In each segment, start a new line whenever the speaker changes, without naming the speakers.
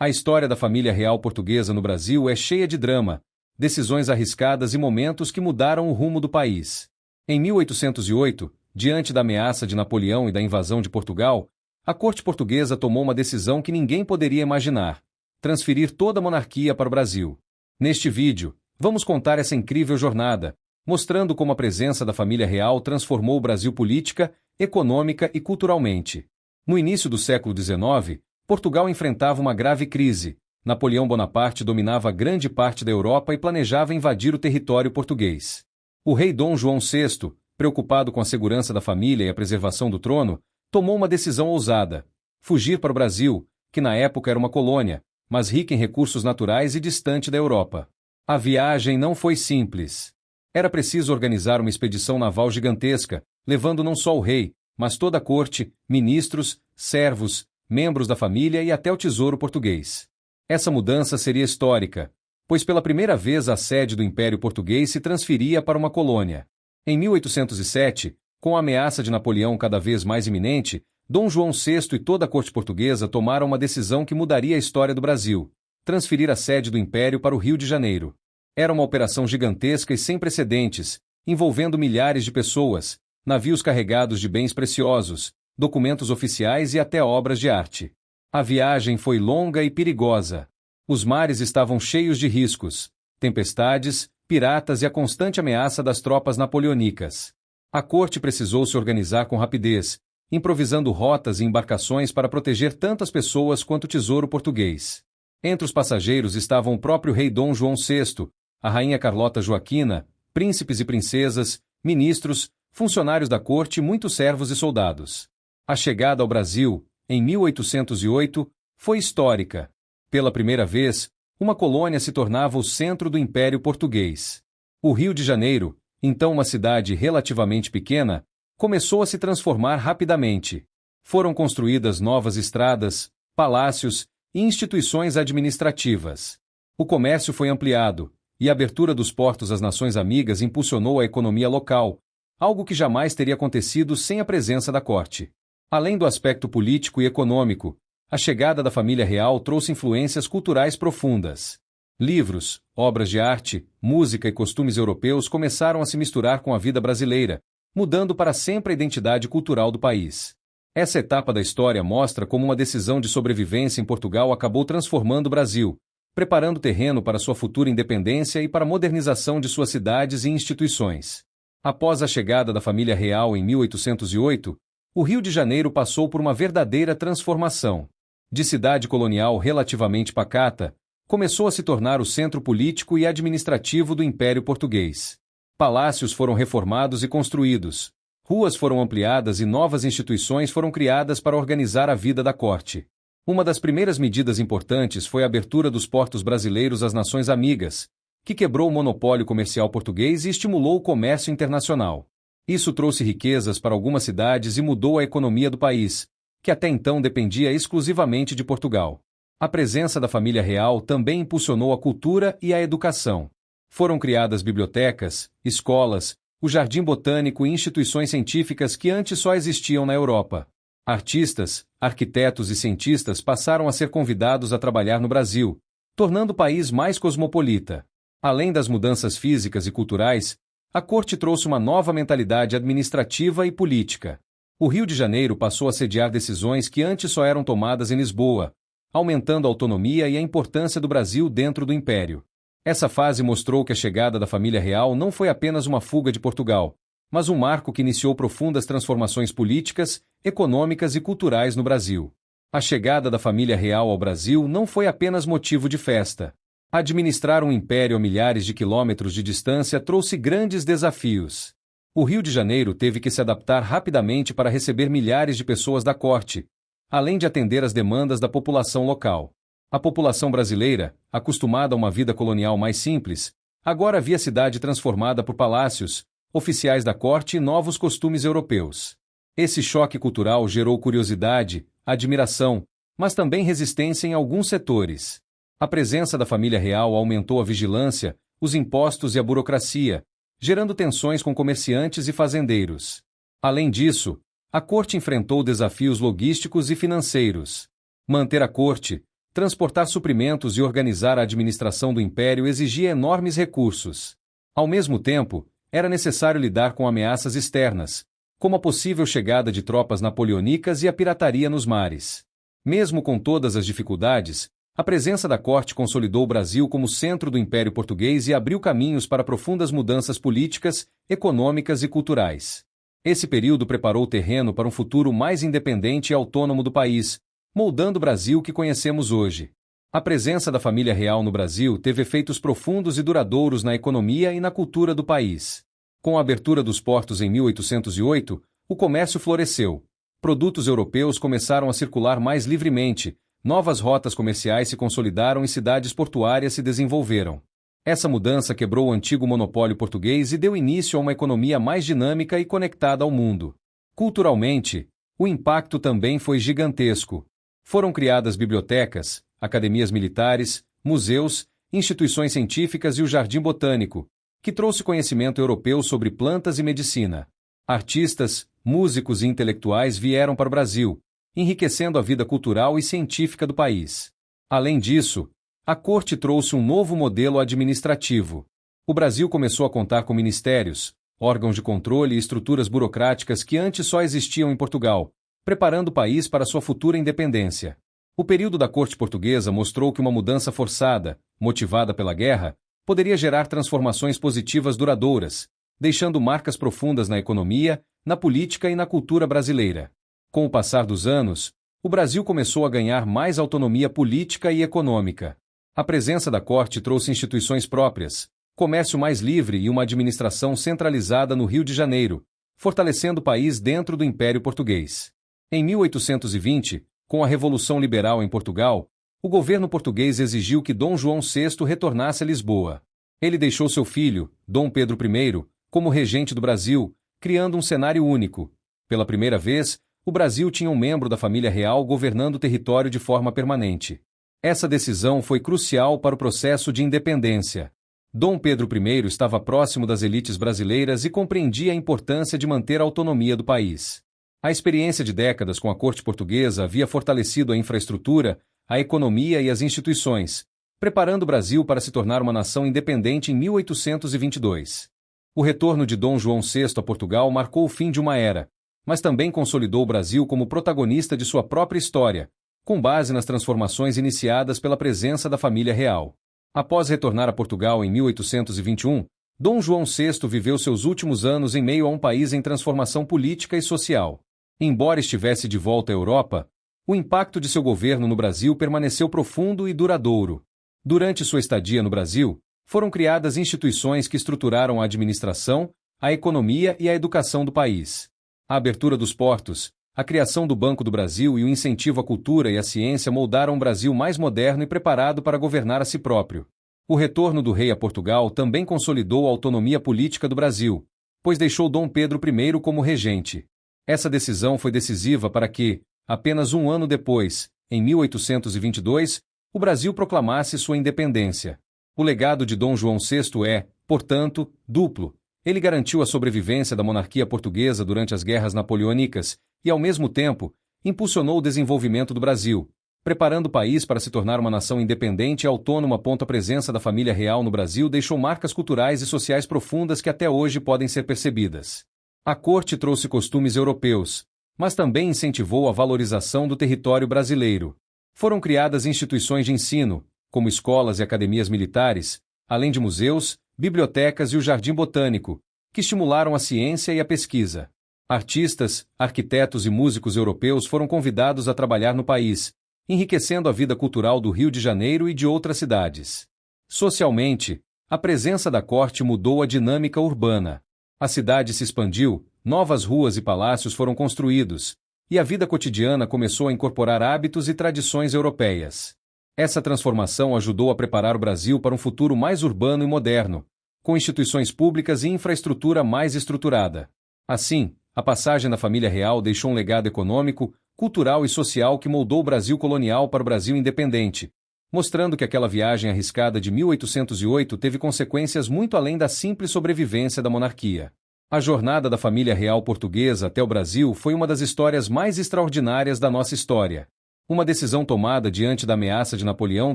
A história da família real portuguesa no Brasil é cheia de drama, decisões arriscadas e momentos que mudaram o rumo do país. Em 1808, diante da ameaça de Napoleão e da invasão de Portugal, a corte portuguesa tomou uma decisão que ninguém poderia imaginar: transferir toda a monarquia para o Brasil. Neste vídeo, vamos contar essa incrível jornada, mostrando como a presença da família real transformou o Brasil política, econômica e culturalmente. No início do século XIX, Portugal enfrentava uma grave crise. Napoleão Bonaparte dominava grande parte da Europa e planejava invadir o território português. O rei Dom João VI, preocupado com a segurança da família e a preservação do trono, tomou uma decisão ousada: fugir para o Brasil, que na época era uma colônia, mas rica em recursos naturais e distante da Europa. A viagem não foi simples. Era preciso organizar uma expedição naval gigantesca, levando não só o rei, mas toda a corte, ministros, servos, membros da família e até o tesouro português. Essa mudança seria histórica, pois pela primeira vez a sede do Império Português se transferia para uma colônia. Em 1807, com a ameaça de Napoleão cada vez mais iminente, Dom João VI e toda a corte portuguesa tomaram uma decisão que mudaria a história do Brasil: transferir a sede do Império para o Rio de Janeiro. Era uma operação gigantesca e sem precedentes, envolvendo milhares de pessoas, navios carregados de bens preciosos, documentos oficiais e até obras de arte. A viagem foi longa e perigosa. Os mares estavam cheios de riscos, tempestades, piratas e a constante ameaça das tropas napoleônicas. A corte precisou se organizar com rapidez, improvisando rotas e embarcações para proteger tanto as pessoas quanto o tesouro português. Entre os passageiros estavam o próprio rei Dom João VI, a rainha Carlota Joaquina, príncipes e princesas, ministros, funcionários da corte e muitos servos e soldados. A chegada ao Brasil, em 1808, foi histórica. Pela primeira vez, uma colônia se tornava o centro do Império Português. O Rio de Janeiro, então uma cidade relativamente pequena, começou a se transformar rapidamente. Foram construídas novas estradas, palácios e instituições administrativas. O comércio foi ampliado, e a abertura dos portos às nações amigas impulsionou a economia local, algo que jamais teria acontecido sem a presença da corte. Além do aspecto político e econômico, a chegada da família real trouxe influências culturais profundas. Livros, obras de arte, música e costumes europeus começaram a se misturar com a vida brasileira, mudando para sempre a identidade cultural do país. Essa etapa da história mostra como uma decisão de sobrevivência em Portugal acabou transformando o Brasil, preparando o terreno para sua futura independência e para a modernização de suas cidades e instituições. Após a chegada da família real em 1808, o Rio de Janeiro passou por uma verdadeira transformação. De cidade colonial relativamente pacata, começou a se tornar o centro político e administrativo do Império Português. Palácios foram reformados e construídos, ruas foram ampliadas e novas instituições foram criadas para organizar a vida da corte. Uma das primeiras medidas importantes foi a abertura dos portos brasileiros às nações amigas, que quebrou o monopólio comercial português e estimulou o comércio internacional. Isso trouxe riquezas para algumas cidades e mudou a economia do país, que até então dependia exclusivamente de Portugal. A presença da família real também impulsionou a cultura e a educação. Foram criadas bibliotecas, escolas, o jardim botânico e instituições científicas que antes só existiam na Europa. Artistas, arquitetos e cientistas passaram a ser convidados a trabalhar no Brasil, tornando o país mais cosmopolita. Além das mudanças físicas e culturais, a corte trouxe uma nova mentalidade administrativa e política. O Rio de Janeiro passou a sediar decisões que antes só eram tomadas em Lisboa, aumentando a autonomia e a importância do Brasil dentro do Império. Essa fase mostrou que a chegada da família real não foi apenas uma fuga de Portugal, mas um marco que iniciou profundas transformações políticas, econômicas e culturais no Brasil. A chegada da família real ao Brasil não foi apenas motivo de festa. Administrar um império a milhares de quilômetros de distância trouxe grandes desafios. O Rio de Janeiro teve que se adaptar rapidamente para receber milhares de pessoas da corte, além de atender às demandas da população local. A população brasileira, acostumada a uma vida colonial mais simples, agora via a cidade transformada por palácios, oficiais da corte e novos costumes europeus. Esse choque cultural gerou curiosidade, admiração, mas também resistência em alguns setores. A presença da família real aumentou a vigilância, os impostos e a burocracia, gerando tensões com comerciantes e fazendeiros. Além disso, a corte enfrentou desafios logísticos e financeiros. Manter a corte, Transportar suprimentos e organizar a administração do império exigia enormes recursos. Ao mesmo tempo, era necessário lidar com ameaças externas, como a possível chegada de tropas napoleônicas e a pirataria nos mares. Mesmo com todas as dificuldades, a presença da corte consolidou o Brasil como centro do Império Português e abriu caminhos para profundas mudanças políticas, econômicas e culturais. Esse período preparou o terreno para um futuro mais independente e autônomo do país, moldando o Brasil que conhecemos hoje. A presença da família real no Brasil teve efeitos profundos e duradouros na economia e na cultura do país. Com a abertura dos portos em 1808, o comércio floresceu. Produtos europeus começaram a circular mais livremente, novas rotas comerciais se consolidaram e cidades portuárias se desenvolveram. Essa mudança quebrou o antigo monopólio português e deu início a uma economia mais dinâmica e conectada ao mundo. Culturalmente, o impacto também foi gigantesco. Foram criadas bibliotecas, academias militares, museus, instituições científicas e o Jardim Botânico, que trouxe conhecimento europeu sobre plantas e medicina. Artistas, músicos e intelectuais vieram para o Brasil, enriquecendo a vida cultural e científica do país. Além disso, a corte trouxe um novo modelo administrativo. O Brasil começou a contar com ministérios, órgãos de controle e estruturas burocráticas que antes só existiam em Portugal, preparando o país para sua futura independência. O período da corte portuguesa mostrou que uma mudança forçada, motivada pela guerra, poderia gerar transformações positivas duradouras, deixando marcas profundas na economia, na política e na cultura brasileira. Com o passar dos anos, o Brasil começou a ganhar mais autonomia política e econômica. A presença da corte trouxe instituições próprias, comércio mais livre e uma administração centralizada no Rio de Janeiro, fortalecendo o país dentro do Império Português. Em 1820, com a Revolução Liberal em Portugal, o governo português exigiu que Dom João VI retornasse a Lisboa. Ele deixou seu filho, Dom Pedro I, como regente do Brasil, criando um cenário único. Pela primeira vez, o Brasil tinha um membro da família real governando o território de forma permanente. Essa decisão foi crucial para o processo de independência. Dom Pedro I estava próximo das elites brasileiras e compreendia a importância de manter a autonomia do país. A experiência de décadas com a corte portuguesa havia fortalecido a infraestrutura, a economia e as instituições, preparando o Brasil para se tornar uma nação independente em 1822. O retorno de Dom João VI a Portugal marcou o fim de uma era, mas também consolidou o Brasil como protagonista de sua própria história, com base nas transformações iniciadas pela presença da família real. Após retornar a Portugal em 1821, Dom João VI viveu seus últimos anos em meio a um país em transformação política e social. Embora estivesse de volta à Europa, o impacto de seu governo no Brasil permaneceu profundo e duradouro. Durante sua estadia no Brasil, foram criadas instituições que estruturaram a administração, a economia e a educação do país. A abertura dos portos, a criação do Banco do Brasil e o incentivo à cultura e à ciência moldaram um Brasil mais moderno e preparado para governar a si próprio. O retorno do rei a Portugal também consolidou a autonomia política do Brasil, pois deixou Dom Pedro I como regente. Essa decisão foi decisiva para que, apenas um ano depois, em 1822, o Brasil proclamasse sua independência. O legado de Dom João VI é, portanto, duplo. Ele garantiu a sobrevivência da monarquia portuguesa durante as guerras napoleônicas e, ao mesmo tempo, impulsionou o desenvolvimento do Brasil, preparando o país para se tornar uma nação independente e autônoma. A presença da família real no Brasil deixou marcas culturais e sociais profundas que até hoje podem ser percebidas. A corte trouxe costumes europeus, mas também incentivou a valorização do território brasileiro. Foram criadas instituições de ensino, como escolas e academias militares, além de museus, bibliotecas e o Jardim Botânico, que estimularam a ciência e a pesquisa. Artistas, arquitetos e músicos europeus foram convidados a trabalhar no país, enriquecendo a vida cultural do Rio de Janeiro e de outras cidades. Socialmente, a presença da corte mudou a dinâmica urbana. A cidade se expandiu, novas ruas e palácios foram construídos, e a vida cotidiana começou a incorporar hábitos e tradições europeias. Essa transformação ajudou a preparar o Brasil para um futuro mais urbano e moderno, com instituições públicas e infraestrutura mais estruturada. Assim, a passagem da família real deixou um legado econômico, cultural e social que moldou o Brasil colonial para o Brasil independente, mostrando que aquela viagem arriscada de 1808 teve consequências muito além da simples sobrevivência da monarquia. A jornada da família real portuguesa até o Brasil foi uma das histórias mais extraordinárias da nossa história. Uma decisão tomada diante da ameaça de Napoleão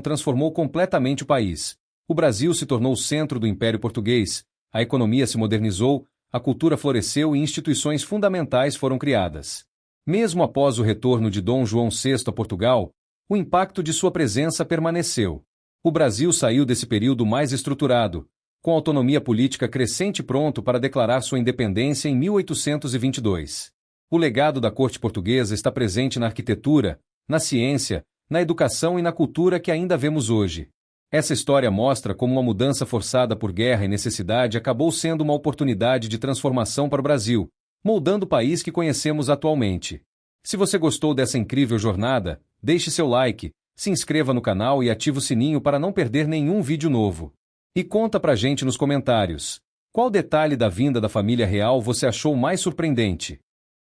transformou completamente o país. O Brasil se tornou o centro do Império Português, a economia se modernizou, a cultura floresceu e instituições fundamentais foram criadas. Mesmo após o retorno de Dom João VI a Portugal, o impacto de sua presença permaneceu. O Brasil saiu desse período mais estruturado, com autonomia política crescente e pronto para declarar sua independência em 1822. O legado da corte portuguesa está presente na arquitetura, na ciência, na educação e na cultura que ainda vemos hoje. Essa história mostra como uma mudança forçada por guerra e necessidade acabou sendo uma oportunidade de transformação para o Brasil, moldando o país que conhecemos atualmente. Se você gostou dessa incrível jornada, deixe seu like, se inscreva no canal e ative o sininho para não perder nenhum vídeo novo. E conta pra gente nos comentários, qual detalhe da vinda da família real você achou mais surpreendente?